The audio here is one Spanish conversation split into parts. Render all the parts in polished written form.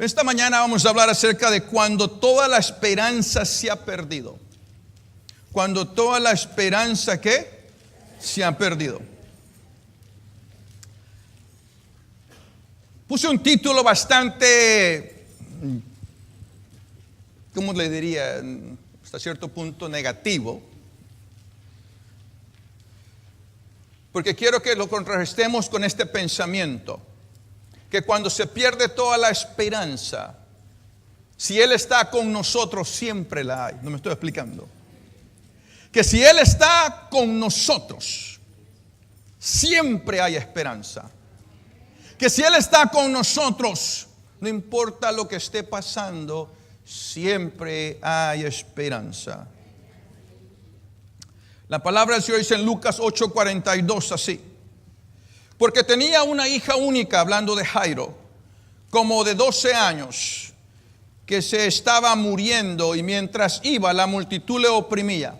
Esta mañana vamos a hablar acerca de cuando toda la esperanza se ha perdido. Cuando toda la esperanza ¿qué? Se ha perdido. Puse un título bastante, ¿cómo le diría? Hasta cierto punto negativo. Porque quiero que lo contrarrestemos con este pensamiento. Que cuando se pierde toda la esperanza, si Él está con nosotros, siempre la hay. No me estoy explicando. Que si Él está con nosotros, siempre hay esperanza. Que si Él está con nosotros, no importa lo que esté pasando, siempre hay esperanza. La palabra del Señor dice en Lucas 8:42 así: porque tenía una hija única, hablando de Jairo, como de 12 años, que se estaba muriendo, y mientras iba la multitud le oprimía.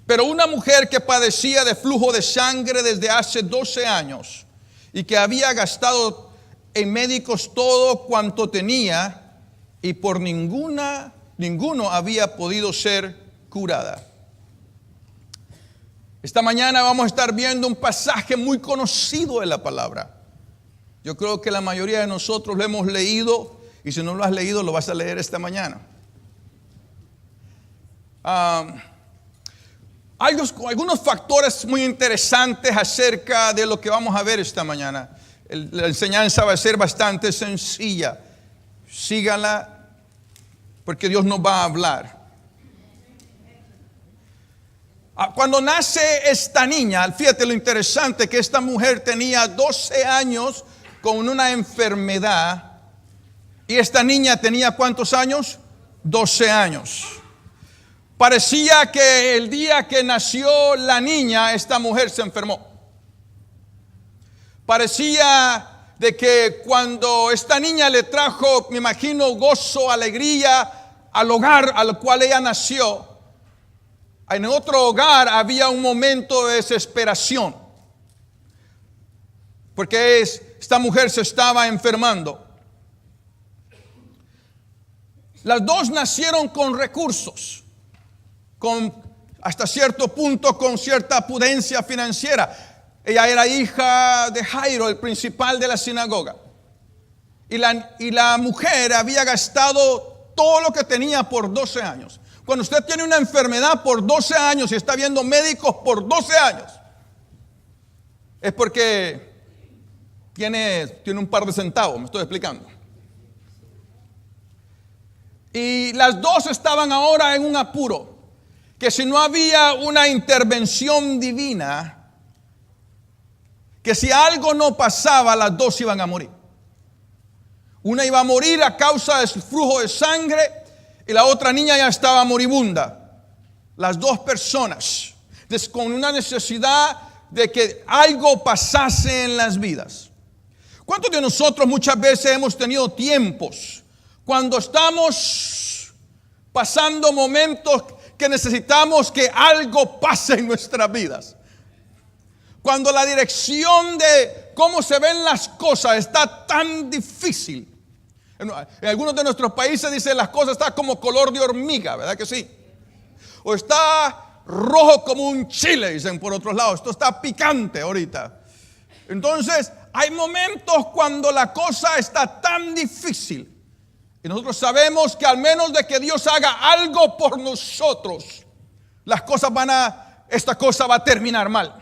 Pero una mujer que padecía de flujo de sangre desde hace 12 años y que había gastado en médicos todo cuanto tenía y por ninguno había podido ser curada. Esta mañana vamos a estar viendo un pasaje muy conocido de la palabra. Yo creo que la mayoría de nosotros lo hemos leído, y si no lo has leído lo vas a leer esta mañana. Hay algunos factores muy interesantes acerca de lo que vamos a ver esta mañana. La enseñanza va a ser bastante sencilla. Sígala, porque Dios nos va a hablar. Cuando nace esta niña, fíjate lo interesante, que esta mujer tenía 12 años con una enfermedad. Y esta niña tenía ¿cuántos años? 12 años. Parecía que el día que nació la niña, esta mujer se enfermó. Parecía de que cuando esta niña le trajo, me imagino, gozo, alegría al hogar al cual ella nació, en otro hogar había un momento de desesperación. Porque esta mujer se estaba enfermando. Las dos nacieron con recursos, hasta cierto punto con cierta pudencia financiera. Ella era hija de Jairo, el principal de la sinagoga. Y la mujer había gastado todo lo que tenía por 12 años. Cuando usted tiene una enfermedad por 12 años y está viendo médicos por 12 años, es porque tiene un par de centavos, me estoy explicando. Y las dos estaban ahora en un apuro, que si no había una intervención divina, que si algo no pasaba, las dos iban a morir. Una iba a morir a causa de su flujo de sangre, y la otra niña ya estaba moribunda. Las dos personas con una necesidad de que algo pasase en las vidas. ¿Cuántos de nosotros muchas veces hemos tenido tiempos cuando estamos pasando momentos que necesitamos que algo pase en nuestras vidas? Cuando la dirección de cómo se ven las cosas está tan difícil. En algunos de nuestros países dicen las cosas están como color de hormiga, ¿verdad que sí? O está rojo como un chile, dicen por otros lados. Esto está picante ahorita. Entonces, hay momentos cuando la cosa está tan difícil. Y nosotros sabemos que al menos de que Dios haga algo por nosotros, esta cosa va a terminar mal.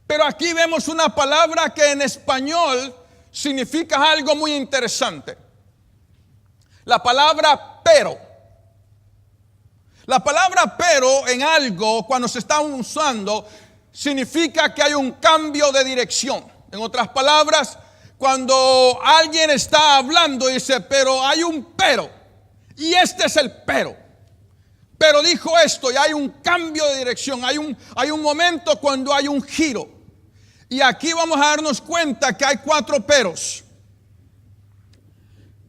Pero aquí vemos una palabra que en español significa algo muy interesante. La palabra pero. La palabra pero en algo, cuando se está usando, significa que hay un cambio de dirección. En otras palabras, cuando alguien está hablando dice, pero hay un pero. Y este es el pero. Pero dijo esto y hay un cambio de dirección. Hay un momento cuando hay un giro. Y aquí vamos a darnos cuenta que hay 4 peros.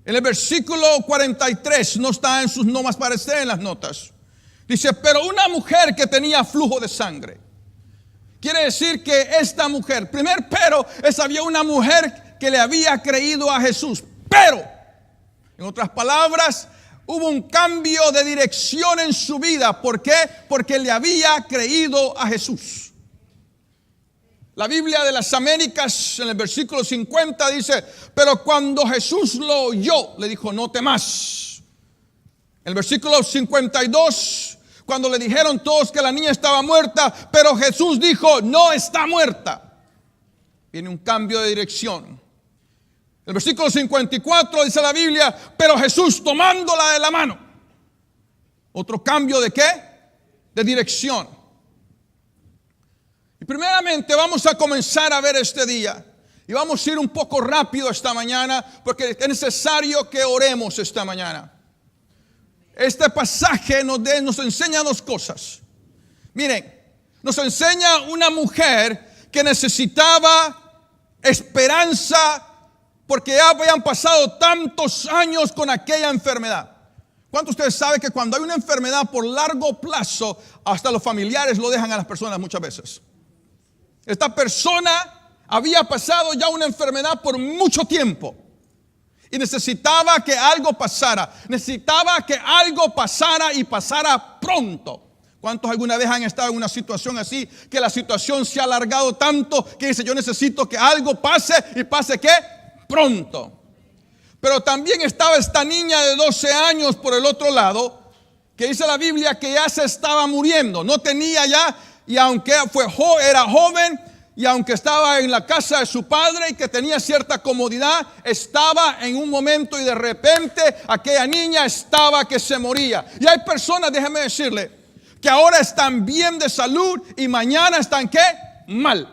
En el versículo 43, no está en sus notas, parece en las notas. Dice, pero una mujer que tenía flujo de sangre. Quiere decir que esta mujer, primer pero, había una mujer que le había creído a Jesús. Pero En otras palabras, hubo un cambio de dirección en su vida. ¿Por qué? Porque le había creído a Jesús. La Biblia de las Américas en el versículo 50 dice: pero cuando Jesús lo oyó, le dijo: no temas. El versículo 52, cuando le dijeron todos que la niña estaba muerta, pero Jesús dijo: no está muerta. Viene un cambio de dirección. El versículo 54 dice la Biblia: pero Jesús tomándola de la mano. Otro cambio de ¿qué? De dirección. Y primeramente vamos a comenzar a ver este día. Y vamos a ir un poco rápido esta mañana, porque es necesario que oremos esta mañana. Este pasaje nos enseña dos cosas. Miren, nos enseña una mujer que necesitaba esperanza, porque ya habían pasado tantos años con aquella enfermedad. ¿Cuántos de ustedes saben que cuando hay una enfermedad por largo plazo, hasta los familiares lo dejan a las personas muchas veces? Esta persona había pasado ya una enfermedad por mucho tiempo y necesitaba que algo pasara. Necesitaba que algo pasara y pasara pronto. ¿Cuántos alguna vez han estado en una situación así, que la situación se ha alargado tanto que dice: yo necesito que algo pase, y pase ¿qué? Pronto. Pero también estaba esta niña de 12 años por el otro lado, que dice la Biblia que ya se estaba muriendo. No tenía ya, y aunque era joven, y aunque estaba en la casa de su padre y que tenía cierta comodidad, estaba en un momento y de repente aquella niña estaba que se moría. Y hay personas, déjeme decirle, que ahora están bien de salud y mañana están ¿qué? Mal.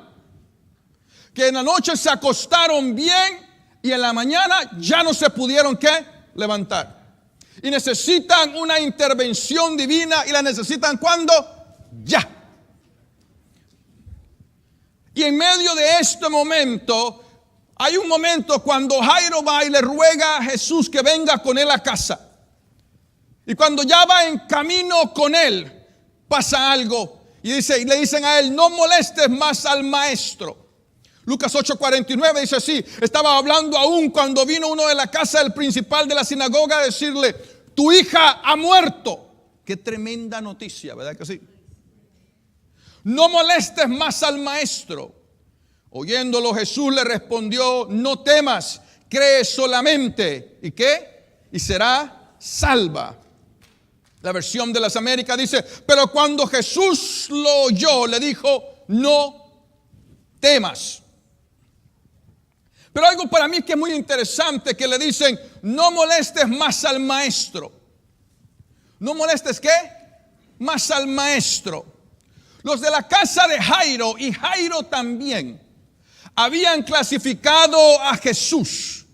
Que en la noche se acostaron bien y en la mañana ya no se pudieron ¿qué? Levantar. Y necesitan una intervención divina, y la necesitan ¿cuándo? Ya. Y en medio de este momento, hay un momento cuando Jairo va y le ruega a Jesús que venga con él a casa. Y cuando ya va en camino con él, pasa algo. Y le dicen a él: no molestes más al maestro. Lucas 8:49 dice así: estaba hablando aún cuando vino uno de la casa del principal de la sinagoga a decirle: tu hija ha muerto. Qué tremenda noticia, ¿verdad que sí? No molestes más al maestro. Oyéndolo, Jesús le respondió: no temas, cree solamente. ¿Y qué? Y será salva. La versión de las Américas dice: pero cuando Jesús lo oyó, le dijo: no temas. Pero algo para mí que es muy interesante, que le dicen: no molestes más al maestro. ¿No molestes qué? Más al maestro. Los de la casa de Jairo, y Jairo también, habían clasificado a Jesús.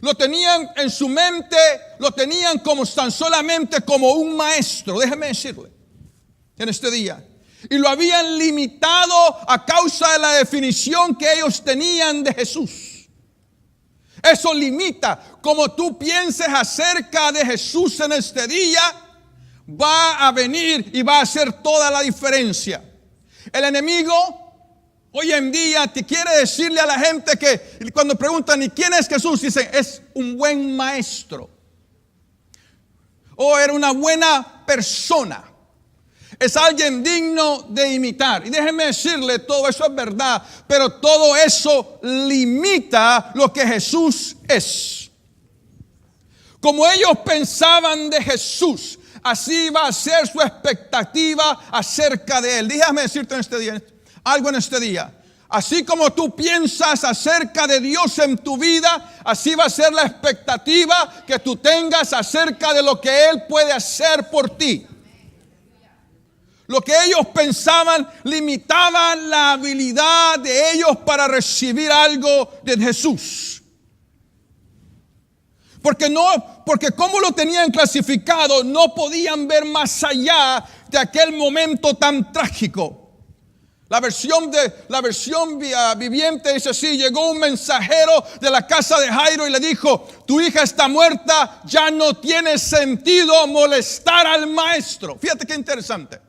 Lo tenían en su mente, lo tenían como tan solamente como un maestro, déjeme decirle, en este día. Y lo habían limitado a causa de la definición que ellos tenían de Jesús. Eso limita como tú pienses acerca de Jesús en este día. Va a venir y va a hacer toda la diferencia. El enemigo hoy en día te quiere decirle a la gente que cuando preguntan: ¿y quién es Jesús? Dicen: es un buen maestro, o era una buena persona, es alguien digno de imitar. Y déjenme decirle, todo eso es verdad, pero todo eso limita lo que Jesús es. Como ellos pensaban de Jesús, así va a ser su expectativa acerca de él. Déjame decirte en este día algo en este día. Así como tú piensas acerca de Dios en tu vida, así va a ser la expectativa que tú tengas acerca de lo que Él puede hacer por ti. Lo que ellos pensaban limitaba la habilidad de ellos para recibir algo de Jesús. Porque como lo tenían clasificado, no podían ver más allá de aquel momento tan trágico. La versión viviente dice así: llegó un mensajero de la casa de Jairo y le dijo: tu hija está muerta, ya no tiene sentido molestar al maestro. Fíjate qué interesante.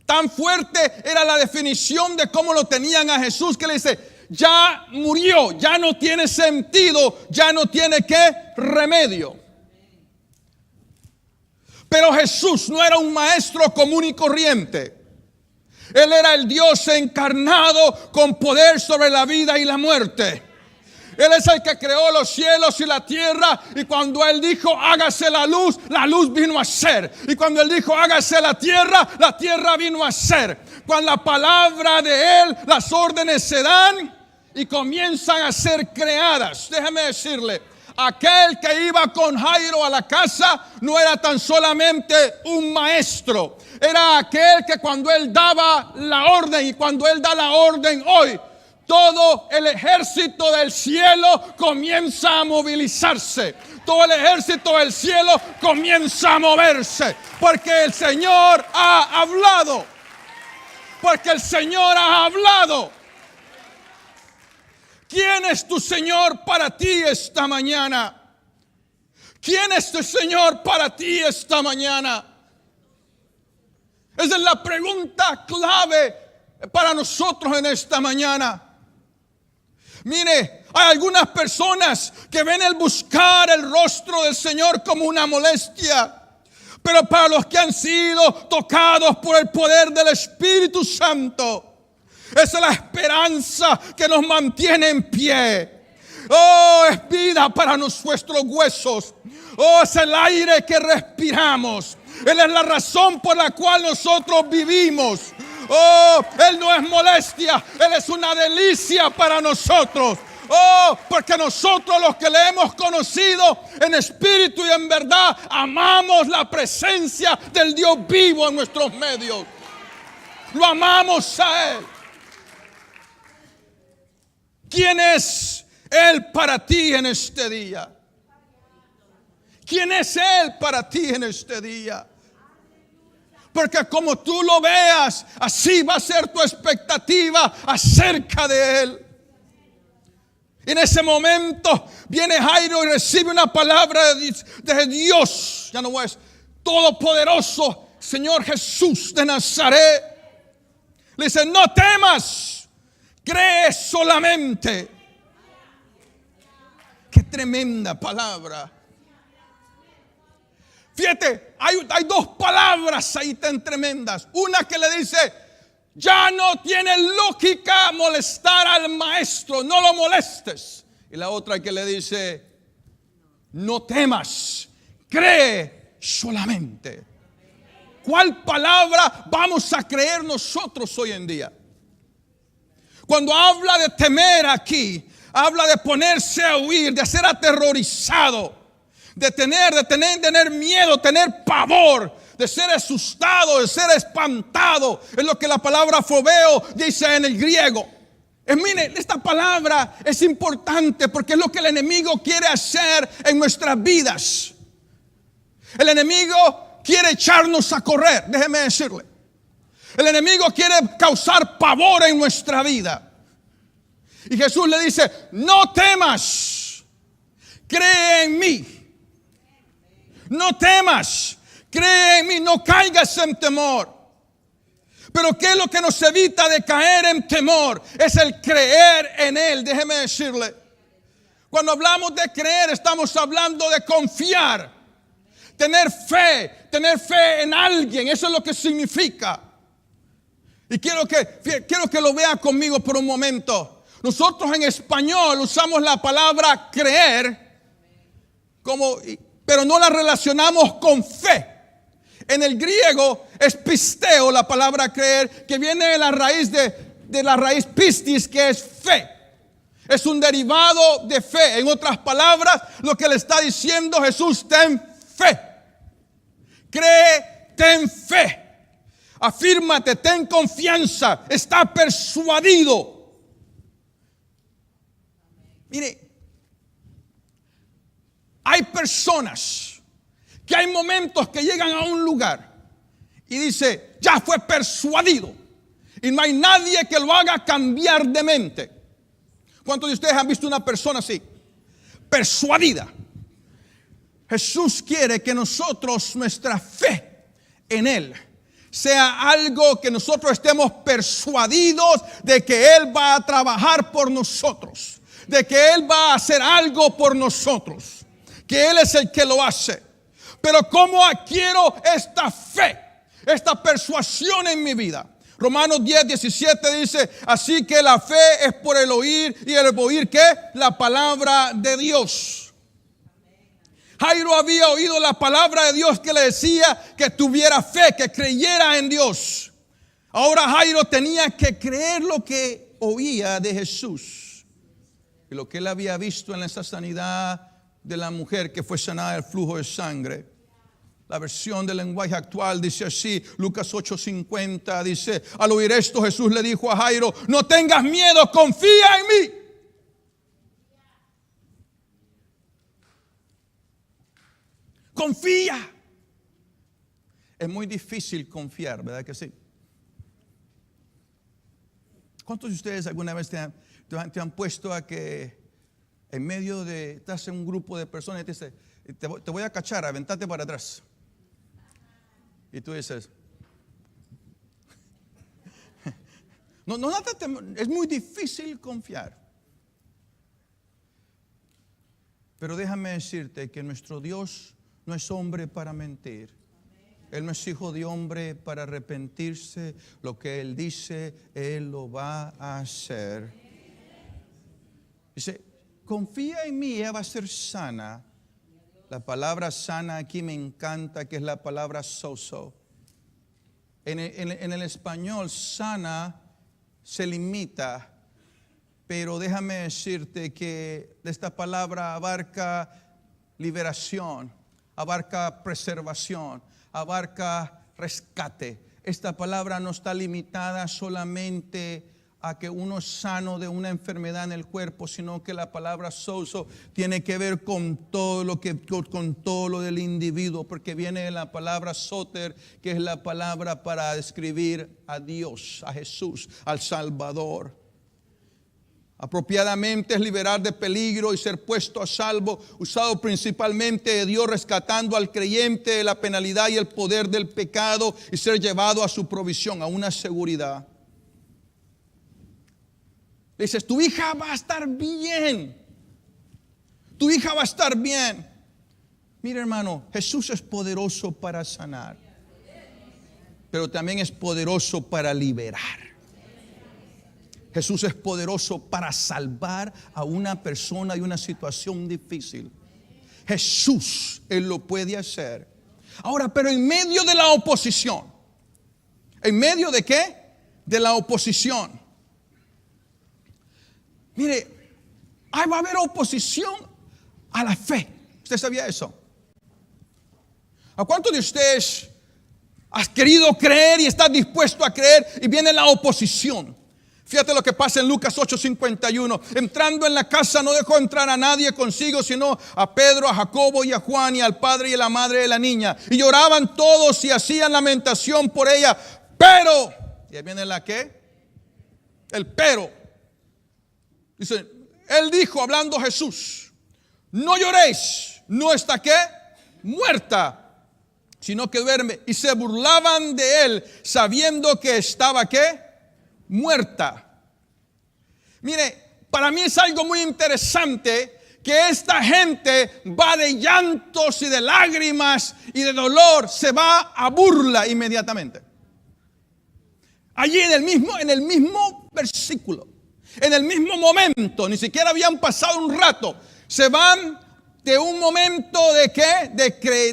Tan fuerte era la definición de cómo lo tenían a Jesús, que le dice: ya murió, ya no tiene sentido, ya no tiene qué remedio. Pero Jesús no era un maestro común y corriente. Él era el Dios encarnado con poder sobre la vida y la muerte. Él es el que creó los cielos y la tierra. Y cuando Él dijo, hágase la luz vino a ser. Y cuando Él dijo, hágase la tierra vino a ser. Con la palabra de Él, las órdenes se dan y comienzan a ser creadas. Déjame decirle, aquel que iba con Jairo a la casa no era tan solamente un maestro. Era aquel que cuando Él daba la orden, y cuando Él da la orden hoy, todo el ejército del cielo comienza a movilizarse. Todo el ejército del cielo comienza a moverse. Porque el Señor ha hablado. Porque el Señor ha hablado. ¿Quién es tu Señor para ti esta mañana? ¿Quién es tu Señor para ti esta mañana? Esa es la pregunta clave para nosotros en esta mañana. Mire, hay algunas personas que ven el buscar el rostro del Señor como una molestia. Pero para los que han sido tocados por el poder del Espíritu Santo, esa es la esperanza que nos mantiene en pie. Oh, es vida para nuestros huesos. Oh, es el aire que respiramos. Él es la razón por la cual nosotros vivimos. Oh, Él no es molestia, Él es una delicia para nosotros. Oh, porque nosotros los que le hemos conocido en espíritu y en verdad, amamos la presencia del Dios vivo en nuestros medios. Lo amamos a Él. ¿Quién es Él para ti en este día? ¿Quién es Él para ti en este día? Porque como tú lo veas, así va a ser tu expectativa acerca de Él. En ese momento viene Jairo y recibe una palabra de Dios, ya no es todopoderoso, Señor Jesús de Nazaret. Le dice, no temas, cree solamente. Qué tremenda palabra. Fíjate, hay dos palabras ahí tan tremendas. Una que le dice, ya no tiene lógica molestar al maestro, no lo molestes. Y la otra que le dice, no temas, cree solamente. ¿Cuál palabra vamos a creer nosotros hoy en día? Cuando habla de temer aquí, habla de ponerse a huir, de ser aterrorizado. De tener miedo, tener pavor, de ser asustado, de ser espantado. Es lo que la palabra fobeo dice en el griego. Mire, esta palabra es importante porque es lo que el enemigo quiere hacer en nuestras vidas. El enemigo quiere echarnos a correr, déjeme decirle. El enemigo quiere causar pavor en nuestra vida. Y Jesús le dice, no temas, cree en mí. No temas, cree en mí, no caigas en temor. Pero ¿qué es lo que nos evita de caer en temor? Es el creer en Él. Déjeme decirle, cuando hablamos de creer, estamos hablando de confiar, tener fe en alguien. Eso es lo que significa. Y quiero que lo vea conmigo por un momento. Nosotros en español usamos la palabra creer pero no la relacionamos con fe. En el griego es pisteo, la palabra creer, que viene de la raíz de la raíz pistis, que es fe. Es un derivado de fe. En otras palabras, lo que le está diciendo Jesús, ten fe. Cree, ten fe. Afírmate, ten confianza, está persuadido. Mire, hay personas que hay momentos que llegan a un lugar y dice, ya fue persuadido. Y no hay nadie que lo haga cambiar de mente. ¿Cuántos de ustedes han visto una persona así? Persuadida. Jesús quiere que nosotros, nuestra fe en Él, sea algo que nosotros estemos persuadidos de que Él va a trabajar por nosotros, de que Él va a hacer algo por nosotros, que Él es el que lo hace. Pero ¿cómo adquiero esta fe, esta persuasión en mi vida? Romanos 10:17 dice, así que la fe es por el oír, y el oír ¿qué? La palabra de Dios. Jairo había oído la palabra de Dios que le decía que tuviera fe, que creyera en Dios. Ahora Jairo tenía que creer lo que oía de Jesús y lo que él había visto en esa sanidad de la mujer que fue sanada del flujo de sangre. La versión del lenguaje actual dice así, Lucas 8:50 dice, al oír esto Jesús le dijo a Jairo, no tengas miedo, confía en mí. Confía. Es muy difícil confiar, ¿verdad que sí? ¿Cuántos de ustedes alguna vez te han puesto a que en medio de, estás en un grupo de personas y te dice, te voy a cachar, aventate para atrás? Y tú dices, no, es muy difícil confiar. Pero déjame decirte que nuestro Dios no es hombre para mentir. Él no es hijo de hombre para arrepentirse. Lo que Él dice, Él lo va a hacer. Dice, confía en mí, ella va a ser sana. La palabra sana aquí me encanta, que es la palabra sozo. En el español, sana se limita, pero déjame decirte que esta palabra abarca liberación, abarca preservación, abarca rescate. Esta palabra no está limitada solamente a que uno es sano de una enfermedad en el cuerpo, sino que la palabra sozo tiene que ver con todo lo del individuo, porque viene de la palabra soter, que es la palabra para describir a Dios, a Jesús, al Salvador. Apropiadamente es liberar de peligro y ser puesto a salvo, usado principalmente de Dios rescatando al creyente de la penalidad y el poder del pecado y ser llevado a su provisión, a una seguridad. Dices, tu hija va a estar bien. Tu hija va a estar bien. Mira, hermano, Jesús es poderoso para sanar, pero también es poderoso para liberar. Jesús es poderoso para salvar a una persona de una situación difícil. Jesús, Él lo puede hacer. Ahora, pero en medio de la oposición, ¿en medio de qué? De la oposición. Mire, ahí va a haber oposición a la fe. ¿Usted sabía eso? ¿A cuántos de ustedes has querido creer y estás dispuesto a creer y viene la oposición? Fíjate lo que pasa en Lucas 8:51. Entrando en la casa no dejó entrar a nadie consigo, sino a Pedro, a Jacobo y a Juan y al padre y a la madre de la niña. Y lloraban todos y hacían lamentación por ella. Pero, ¿y ahí viene la qué? El pero. Dice, Él dijo, hablando Jesús, no lloréis, no está qué, muerta, sino que duerme. Y se burlaban de Él, sabiendo que estaba qué, muerta. Mire, para mí es algo muy interesante que esta gente va de llantos y de lágrimas y de dolor, se va a burla inmediatamente. Allí en el mismo versículo, en el mismo momento, ni siquiera habían pasado un rato, se van de un momento de ¿qué?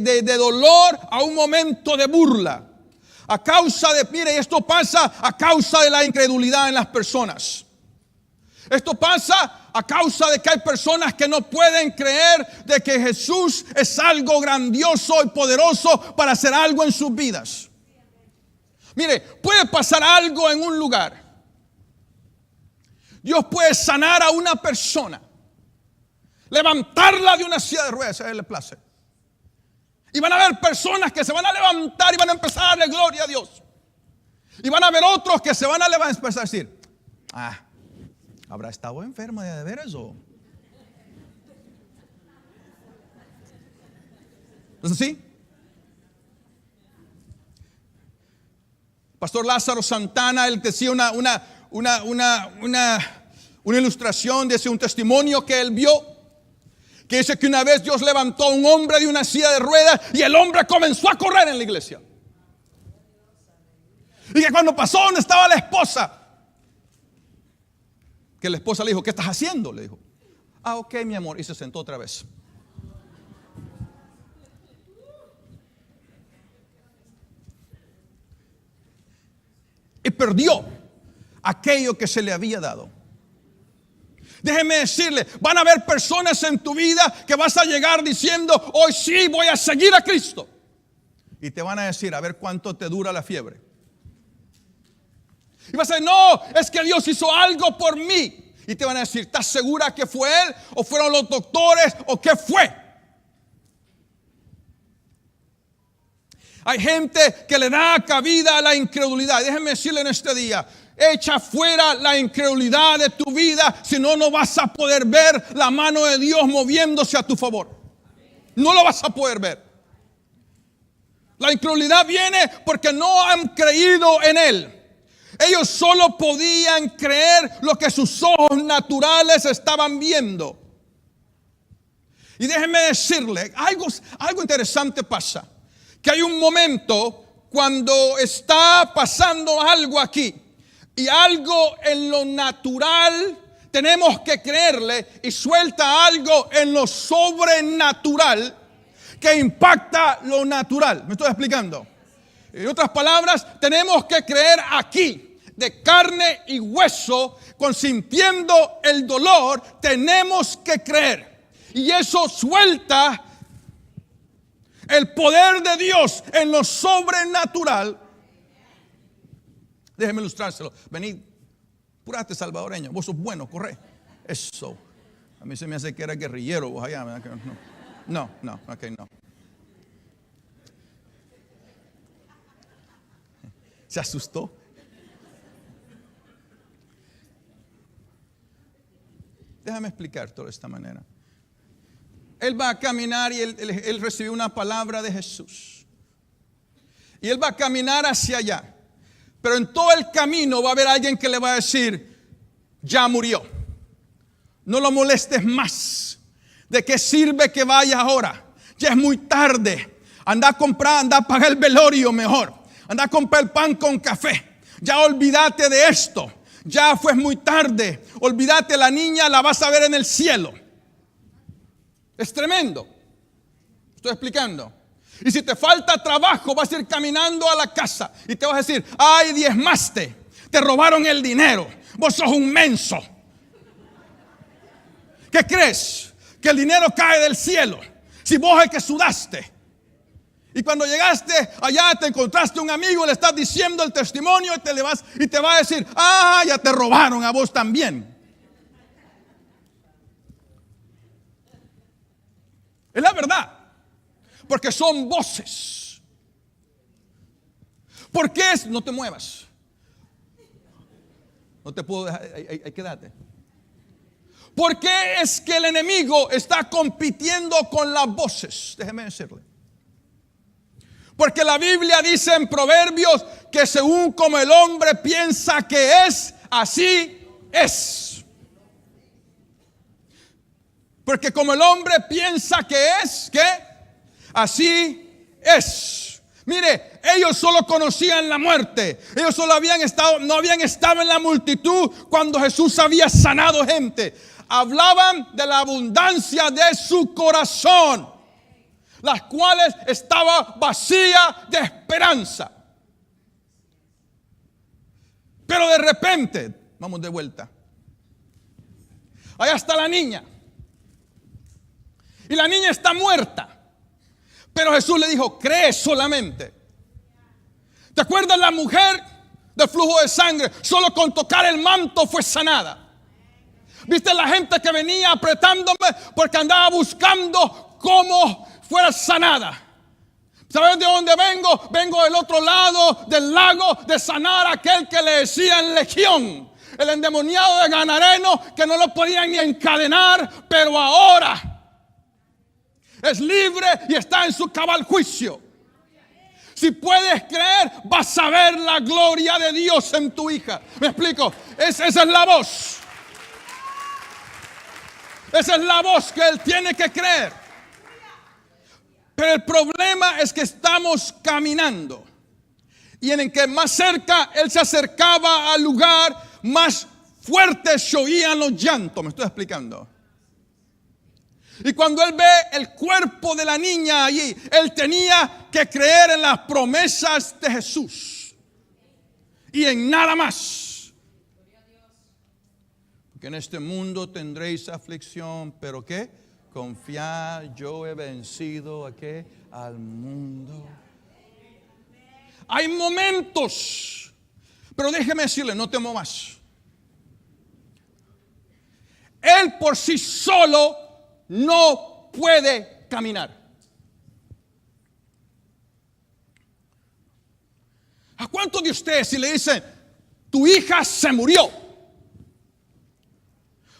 De dolor a un momento de burla. A causa de, mire, esto pasa a causa de la incredulidad en las personas. Esto pasa a causa de que hay personas que no pueden creer de que Jesús es algo grandioso y poderoso para hacer algo en sus vidas. Mire, puede pasar algo en un lugar. Dios puede sanar a una persona, levantarla de una silla de ruedas, a Él le place. Y van a haber personas que se van a levantar y van a empezar a darle gloria a Dios. Y van a haber otros que se van a levantar y empezar a decir, ¿habrá estado enferma de veras o? ¿No es así? Pastor Lázaro Santana, él decía una ilustración, dice un testimonio que él vio, que dice que una vez Dios levantó a un hombre de una silla de ruedas y el hombre comenzó a correr en la iglesia. Y que cuando pasó donde estaba la esposa, que la esposa le dijo, ¿qué estás haciendo? Le dijo, ok, mi amor, y se sentó otra vez. Y perdió aquello que se le había dado. Déjeme decirle, van a haber personas en tu vida que vas a llegar diciendo, hoy sí voy a seguir a Cristo. Y te van a decir, a ver cuánto te dura la fiebre. Y vas a decir, no, es que Dios hizo algo por mí. Y te van a decir, ¿estás segura que fue Él? ¿O fueron los doctores? ¿O qué fue? Hay gente que le da cabida a la incredulidad. Déjenme decirle en este día, echa fuera la incredulidad de tu vida, si no, no vas a poder ver la mano de Dios moviéndose a tu favor. No lo vas a poder ver. La incredulidad viene porque no han creído en Él. Ellos solo podían creer lo que sus ojos naturales estaban viendo. Y déjenme decirle, algo interesante pasa. Que hay un momento cuando está pasando algo aquí. Y algo en lo natural tenemos que creerle. Y suelta algo en lo sobrenatural que impacta lo natural. ¿Me estoy explicando? En otras palabras, tenemos que creer aquí, de carne y hueso, consintiendo el dolor, tenemos que creer. Y eso suelta el poder de Dios en lo sobrenatural. Déjeme ilustrárselo. Venid, purate salvadoreño, vos sos bueno, corre. Eso. A mí se me hace que era guerrillero vos allá. No, ok, no. ¿Se asustó? Déjame explicarte de esta manera. Él va a caminar y él recibió una palabra de Jesús. Y él va a caminar hacia allá. Pero en todo el camino va a haber alguien que le va a decir, ya murió. No lo molestes más. ¿De qué sirve que vaya ahora? Ya es muy tarde. Anda a comprar, anda a pagar el velorio mejor. Anda a comprar el pan con café. Ya olvídate de esto. Ya fue muy tarde. Olvídate, la niña la vas a ver en el cielo. Es tremendo. Estoy explicando. Y si te falta trabajo, vas a ir caminando a la casa y te vas a decir, ay, diezmaste, te robaron el dinero, vos sos un menso. ¿Qué crees? Que el dinero cae del cielo. Si vos es el que sudaste. Y cuando llegaste allá, te encontraste un amigo, le estás diciendo el testimonio y te va a decir, ah, ya te robaron a vos también. Es la verdad. Porque son voces. ¿Por qué es? No te muevas. No te puedo dejar, hay que darte. ¿Por qué es que el enemigo está compitiendo con las voces? Déjeme decirle. Porque la Biblia dice en Proverbios que según como el hombre piensa que es, así es. Porque como el hombre piensa que es, ¿qué? Así es. Mire, ellos solo conocían la muerte. Ellos solo no habían estado en la multitud cuando Jesús había sanado gente. Hablaban de la abundancia de su corazón, las cuales estaba vacía de esperanza. Pero de repente, vamos de vuelta. Allá está la niña. Y la niña está muerta. Pero Jesús le dijo, cree solamente. ¿Te acuerdas la mujer del flujo de sangre? Solo con tocar el manto fue sanada. ¿Viste la gente que venía apretándome porque andaba buscando cómo fuera sanada? ¿Sabes de dónde vengo? Vengo del otro lado del lago de sanar a aquel que le decían legión. El endemoniado de Gadareno que no lo podían ni encadenar, pero ahora es libre y está en su cabal juicio. Si puedes creer, vas a ver la gloria de Dios en tu hija. ¿Me explico? Esa es la voz. Esa es la voz que él tiene que creer. Pero el problema es que estamos caminando. Y en el que más cerca él se acercaba al lugar, más fuertes se oían los llantos. ¿Me estoy explicando? Y cuando él ve el cuerpo de la niña allí, él tenía que creer en las promesas de Jesús. Y en nada más. Porque en este mundo tendréis aflicción, pero ¿qué? Confiad, yo he vencido ¿a qué? Al mundo. Hay momentos, pero déjeme decirle, no temo más. Él por sí solo no puede caminar. ¿A cuántos de ustedes si le dicen, tu hija se murió,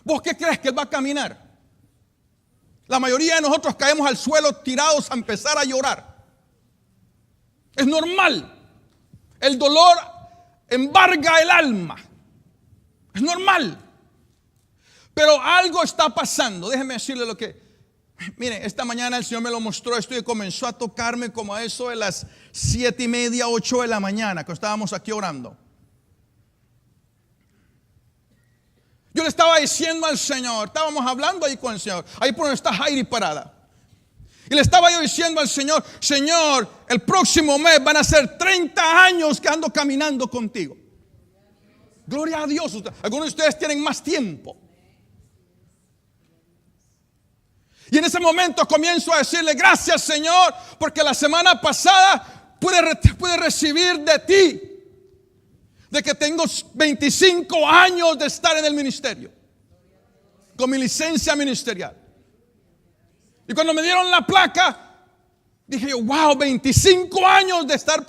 vos qué crees que él va a caminar? La mayoría de nosotros caemos al suelo tirados a empezar a llorar. Es normal. El dolor embarga el alma. Es normal. Pero algo está pasando. Déjeme decirle lo que... Mire, esta mañana el Señor me lo mostró esto y comenzó a tocarme como a eso de las 7:30, 8 de la mañana, que estábamos aquí orando. Yo le estaba diciendo al Señor, estábamos hablando ahí con el Señor, ahí por donde está Heidi parada. Y le estaba yo diciendo al Señor, Señor, el próximo mes van a ser 30 años que ando caminando contigo. Gloria a Dios. Algunos de ustedes tienen más tiempo. Y en ese momento comienzo a decirle, gracias Señor, porque la semana pasada pude recibir de ti, de que tengo 25 años de estar en el ministerio, con mi licencia ministerial. Y cuando me dieron la placa, dije yo, wow, 25 años de estar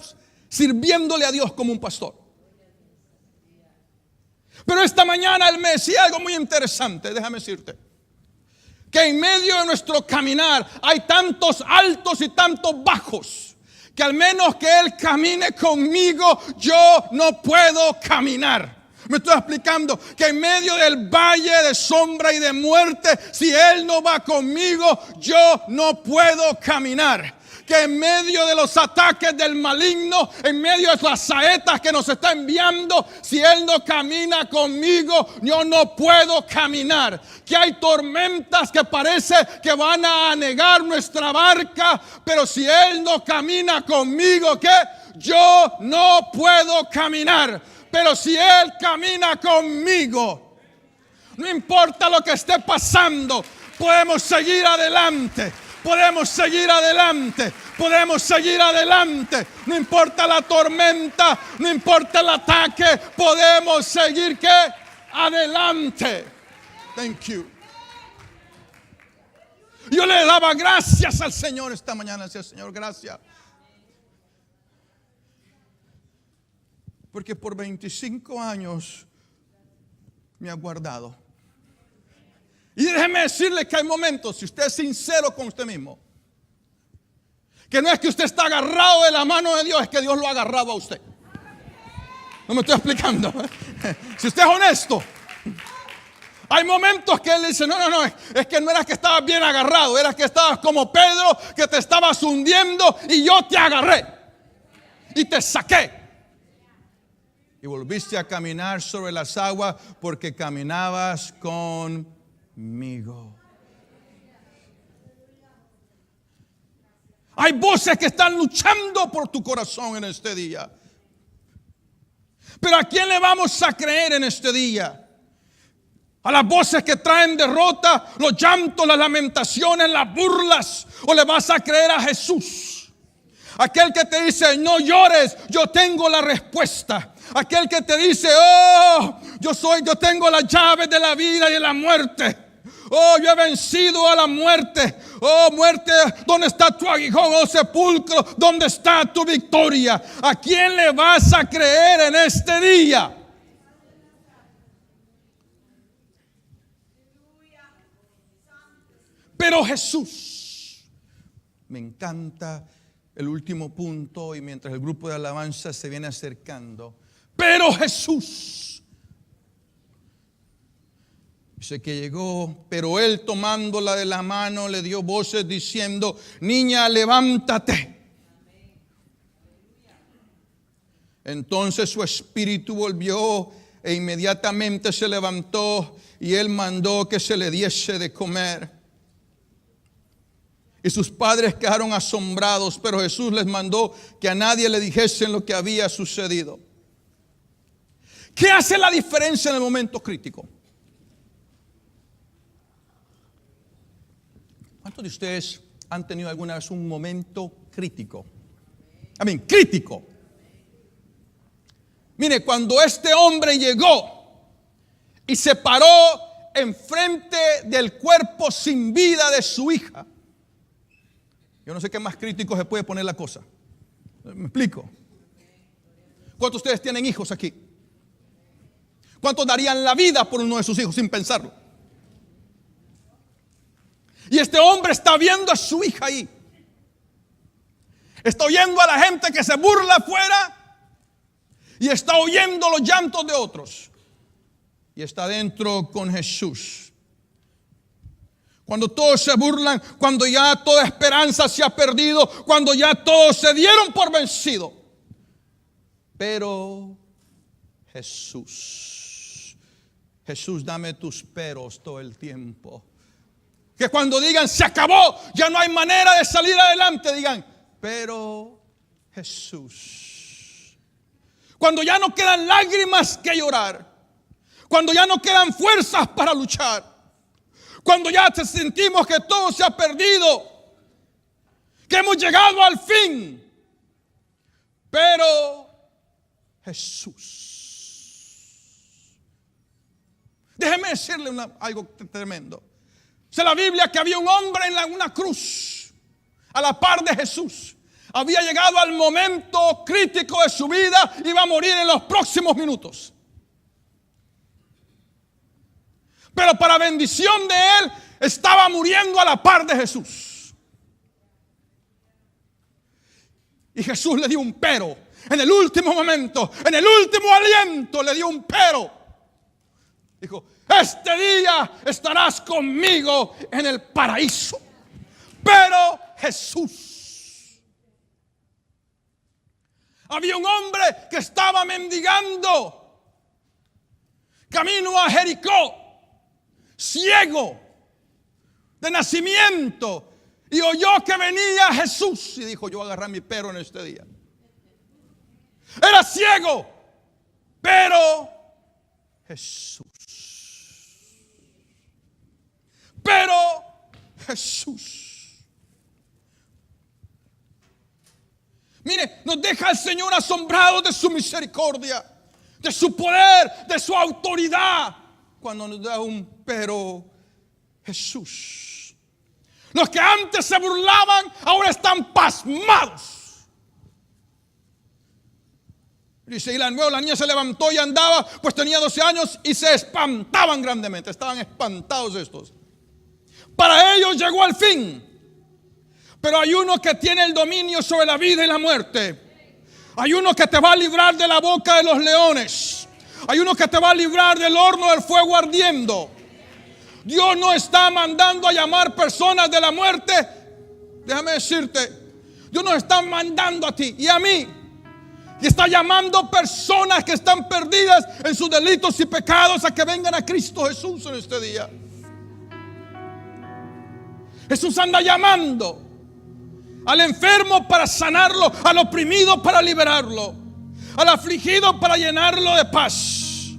sirviéndole a Dios como un pastor. Pero esta mañana él me decía algo muy interesante, déjame decirte. Que en medio de nuestro caminar hay tantos altos y tantos bajos, que al menos que Él camine conmigo, yo no puedo caminar. Me estoy explicando que en medio del valle de sombra y de muerte, si Él no va conmigo, yo no puedo caminar. Que en medio de los ataques del maligno, en medio de las saetas que nos está enviando, si Él no camina conmigo, yo no puedo caminar. Que hay tormentas que parece que van a anegar nuestra barca, pero si Él no camina conmigo, ¿qué? Yo no puedo caminar. Pero si Él camina conmigo, no importa lo que esté pasando, podemos seguir adelante. Podemos seguir adelante, podemos seguir adelante. No importa la tormenta, no importa el ataque, podemos seguir ¿qué? Adelante. Thank you. Yo le daba gracias al Señor esta mañana, decía Señor, gracias. Porque por 25 años me ha guardado. Y déjeme decirle que hay momentos, si usted es sincero con usted mismo, que no es que usted está agarrado de la mano de Dios, es que Dios lo ha agarrado a usted. No me estoy explicando. Si usted es honesto, hay momentos que Él dice, no, es que no era que estabas bien agarrado, era que estabas como Pedro, que te estabas hundiendo y yo te agarré y te saqué. Y volviste a caminar sobre las aguas porque caminabas conmigo. Hay voces que están luchando por tu corazón en este día. Pero ¿a quién le vamos a creer en este día? ¿A las voces que traen derrota, los llantos, las lamentaciones, las burlas? ¿O le vas a creer a Jesús? Aquel que te dice, no llores, yo tengo la respuesta. Aquel que te dice, oh, yo tengo las llaves de la vida y de la muerte. Oh, yo he vencido a la muerte. Oh, muerte, ¿dónde está tu aguijón? Oh, sepulcro, ¿dónde está tu victoria? ¿A quién le vas a creer en este día? Pero Jesús, me encanta el último punto, y mientras el grupo de alabanza se viene acercando. Pero Jesús, dice que llegó, pero él tomándola de la mano le dio voces diciendo: niña, levántate. Entonces su espíritu volvió e inmediatamente se levantó, y él mandó que se le diese de comer. Y sus padres quedaron asombrados, pero Jesús les mandó que a nadie le dijesen lo que había sucedido. ¿Qué hace la diferencia en el momento crítico? ¿Cuántos de ustedes han tenido alguna vez un momento crítico? Crítico. Mire, cuando este hombre llegó y se paró enfrente del cuerpo sin vida de su hija, yo no sé qué más crítico se puede poner la cosa. ¿Me explico? ¿Cuántos de ustedes tienen hijos aquí? ¿Cuántos darían la vida por uno de sus hijos sin pensarlo? Y este hombre está viendo a su hija ahí. Está oyendo a la gente que se burla afuera. Y está oyendo los llantos de otros. Y está dentro con Jesús. Cuando todos se burlan, cuando ya toda esperanza se ha perdido, cuando ya todos se dieron por vencido. Pero Jesús, dame tus peros todo el tiempo. Que cuando digan se acabó, ya no hay manera de salir adelante, digan, pero Jesús. Cuando ya no quedan lágrimas que llorar, cuando ya no quedan fuerzas para luchar, cuando ya sentimos que todo se ha perdido, que hemos llegado al fin, pero Jesús. Déjeme decirle algo tremendo. Dice la Biblia que había un hombre en una cruz a la par de Jesús. Había llegado al momento crítico de su vida, iba a morir en los próximos minutos. Pero para bendición de él, estaba muriendo a la par de Jesús. Y Jesús le dio un pero. En el último momento, en el último aliento, le dio un pero. Dijo, este día estarás conmigo en el paraíso. Pero Jesús. Había un hombre que estaba mendigando camino a Jericó, ciego de nacimiento, y oyó que venía Jesús y dijo, yo voy a agarrar mi pero en este día. Era ciego, pero Jesús. Pero Jesús. Mire, nos deja el Señor asombrados de su misericordia, de su poder, de su autoridad, cuando nos da un pero Jesús. Los que antes se burlaban, ahora están pasmados. Dice, y luego la niña se levantó y andaba, pues tenía 12 años, y se espantaban grandemente. Estaban espantados estos. Para ellos llegó al fin. Pero hay uno que tiene el dominio sobre la vida y la muerte. Hay uno que te va a librar de la boca de los leones. Hay uno que te va a librar del horno del fuego ardiendo. Dios no está mandando a llamar personas de la muerte. Déjame decirte, Dios nos está mandando a ti y a mí. Y está llamando personas que están perdidas en sus delitos y pecados a que vengan a Cristo Jesús en este día. Jesús anda llamando al enfermo para sanarlo, al oprimido para liberarlo, al afligido para llenarlo de paz,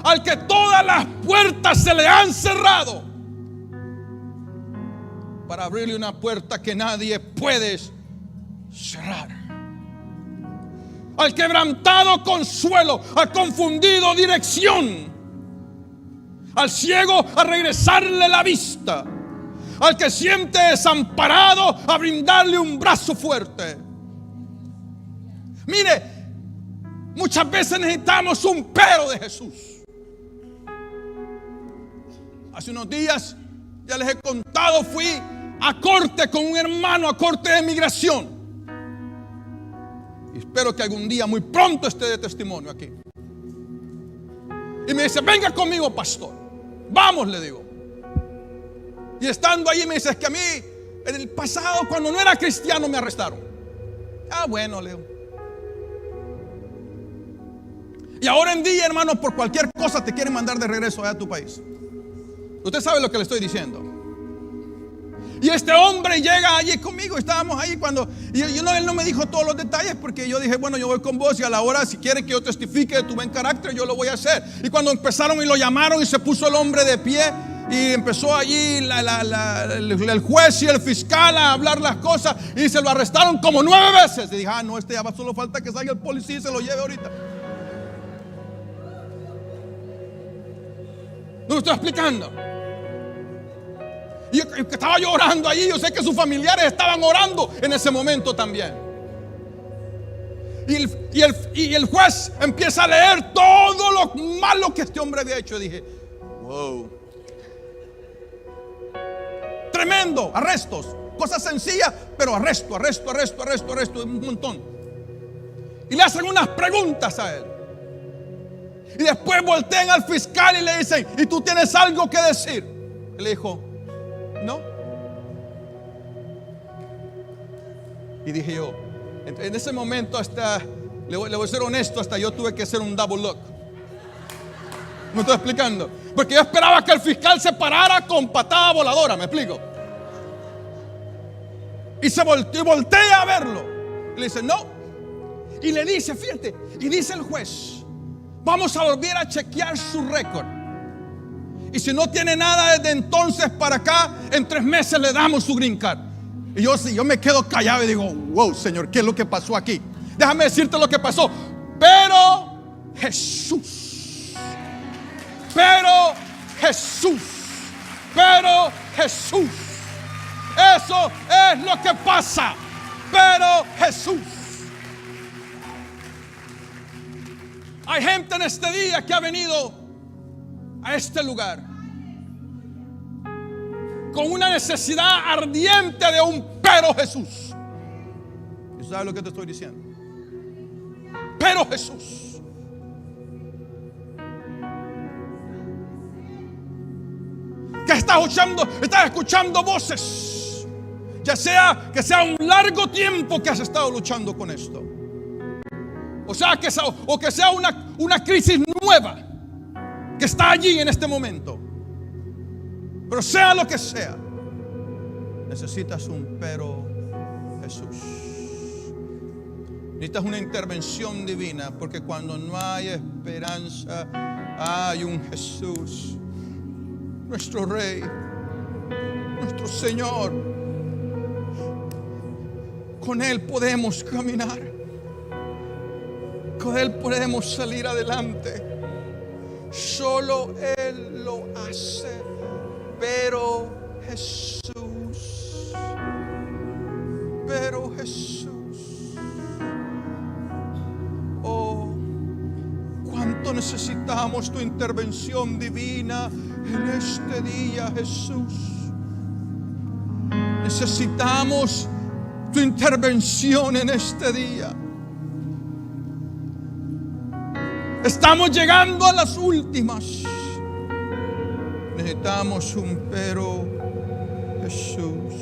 al que todas las puertas se le han cerrado, para abrirle una puerta que nadie puede cerrar. Al quebrantado consuelo, al confundido dirección, al ciego a regresarle la vista, al que siente desamparado a brindarle un brazo fuerte. Mire, muchas veces necesitamos un pero de Jesús. Hace unos días, ya les he contado, fui a corte con un hermano, a corte de migración. Y espero que algún día, muy pronto, esté de testimonio aquí. Y me dice, venga conmigo, pastor. Vamos, le digo. Y estando allí me dice, es que a mí en el pasado, cuando no era cristiano, me arrestaron. Ah, bueno, le digo. Y ahora en día, hermano, por cualquier cosa te quieren mandar de regreso allá a tu país. Usted sabe lo que le estoy diciendo. Y este hombre llega allí conmigo. Estábamos ahí cuando él no me dijo todos los detalles, porque yo dije, bueno, yo voy con vos y a la hora, si quiere que yo testifique de tu buen carácter, yo lo voy a hacer. Y cuando empezaron y lo llamaron y se puso el hombre de pie y empezó allí el juez y el fiscal a hablar las cosas y se lo arrestaron como 9 veces. Y dije, no, este ya va, solo falta que salga el policía y se lo lleve ahorita. No me estoy explicando. Y yo estaba yo orando allí. Yo sé que sus familiares estaban orando en ese momento también. Y el juez empieza a leer todo lo malo que este hombre había hecho. Y dije, wow. Tremendo, arrestos. Cosas sencillas, pero arresto, un montón. Y le hacen unas preguntas a él. Y después voltean al fiscal y le dicen, ¿y tú tienes algo que decir? Él le dijo, no. Y dije yo, en ese momento hasta, le voy a ser honesto, hasta yo tuve que hacer un double look. ¿Me estoy explicando? Porque yo esperaba que el fiscal se parara con patada voladora, ¿me explico? Y voltea a verlo. Y le dice, no. Y le dice, fíjate, y dice el juez, vamos a volver a chequear su récord. Y si no tiene nada desde entonces para acá, en 3 meses le damos su green card. Y yo me quedo callado y digo, wow, Señor, ¿qué es lo que pasó aquí? Déjame decirte lo que pasó. Pero Jesús, eso es lo que pasa. Pero Jesús. Hay gente en este día que ha venido a este lugar con una necesidad ardiente de un pero Jesús. ¿Y sabes lo que te estoy diciendo? Pero Jesús. Que estás escuchando voces, ya sea que sea un largo tiempo que has estado luchando con esto. O sea, que sea una crisis nueva que está allí en este momento. Pero sea lo que sea, necesitas un pero Jesús. Necesitas una intervención divina, porque cuando no hay esperanza, hay un Jesús, nuestro Rey, nuestro Señor. Con Él podemos caminar. Con Él podemos salir adelante. Solo Él lo hace. Pero Jesús. Oh, cuánto necesitamos tu intervención divina en este día, Jesús. Necesitamos tu intervención en este día. Estamos llegando a las últimas. Necesitamos un pero Jesús.